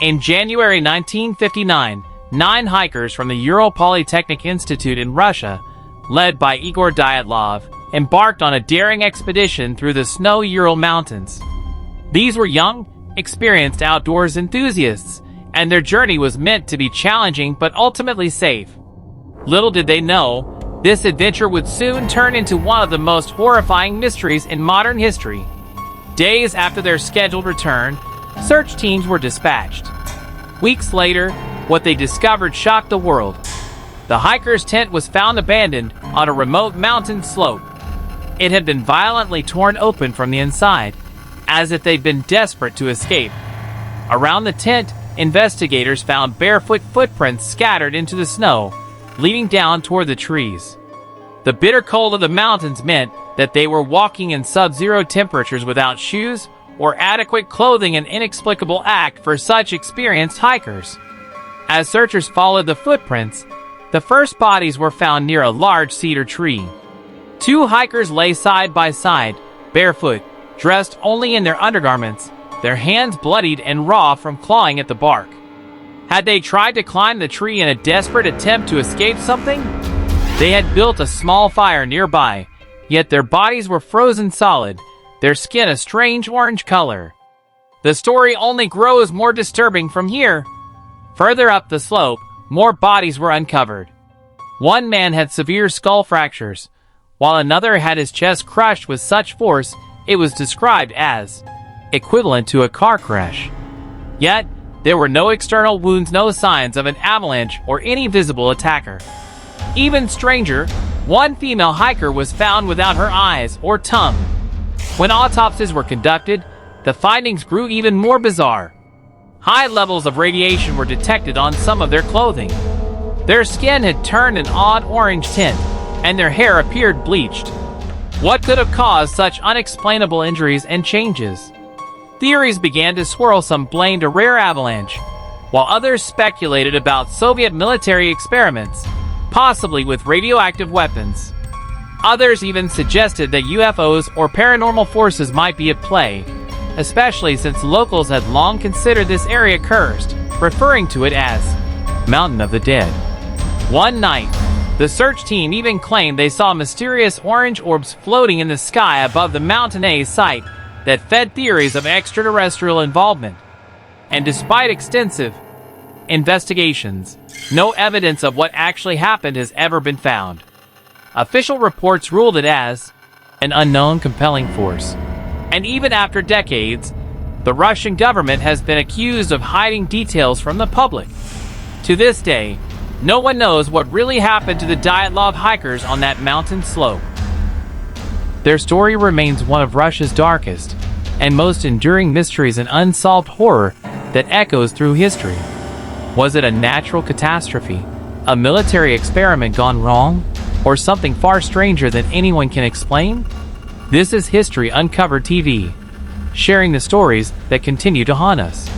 In January 1959, 9 hikers from the Ural Polytechnic Institute in Russia, led by Igor Dyatlov, embarked on a daring expedition through the snowy Ural Mountains. These were young, experienced outdoors enthusiasts, and their journey was meant to be challenging but ultimately safe. Little did they know, this adventure would soon turn into one of the most horrifying mysteries in modern history. Days after their scheduled return, search teams were dispatched. Weeks later, what they discovered shocked the world. The hiker's tent was found abandoned on a remote mountain slope. It had been violently torn open from the inside, as if they'd been desperate to escape. Around the tent, investigators found barefoot footprints scattered into the snow, leading down toward the trees. The bitter cold of the mountains meant that they were walking in sub-zero temperatures without shoes or adequate clothing, an inexplicable act for such experienced hikers. As searchers followed the footprints, the first bodies were found near a large cedar tree. 2 hikers lay side by side, barefoot, dressed only in their undergarments, their hands bloodied and raw from clawing at the bark. Had they tried to climb the tree in a desperate attempt to escape something? They had built a small fire nearby, yet their bodies were frozen solid, their skin a strange orange color. The story only grows more disturbing from here. Further up the slope, more bodies were uncovered. One man had severe skull fractures, while another had his chest crushed with such force it was described as equivalent to a car crash. Yet, there were no external wounds, no signs of an avalanche or any visible attacker. Even stranger, one female hiker was found without her eyes or tongue. When autopsies were conducted, the findings grew even more bizarre. High levels of radiation were detected on some of their clothing. Their skin had turned an odd orange tint, and their hair appeared bleached. What could have caused such unexplainable injuries and changes? Theories began to swirl. Some blamed a rare avalanche, while others speculated about Soviet military experiments, possibly with radioactive weapons. Others even suggested that UFOs or paranormal forces might be at play, especially since locals had long considered this area cursed, referring to it as Mountain of the Dead. One night, the search team even claimed they saw mysterious orange orbs floating in the sky above the Mountain A site that fed theories of extraterrestrial involvement. And despite extensive investigations, no evidence of what actually happened has ever been found. Official reports ruled it as an unknown compelling force. And even after decades, the Russian government has been accused of hiding details from the public. To this day, no one knows what really happened to the Dyatlov hikers on that mountain slope. Their story remains one of Russia's darkest and most enduring mysteries, an unsolved horror that echoes through history. Was it a natural catastrophe, a military experiment gone wrong, or something far stranger than anyone can explain? This is History Uncovered TV, sharing the stories that continue to haunt us.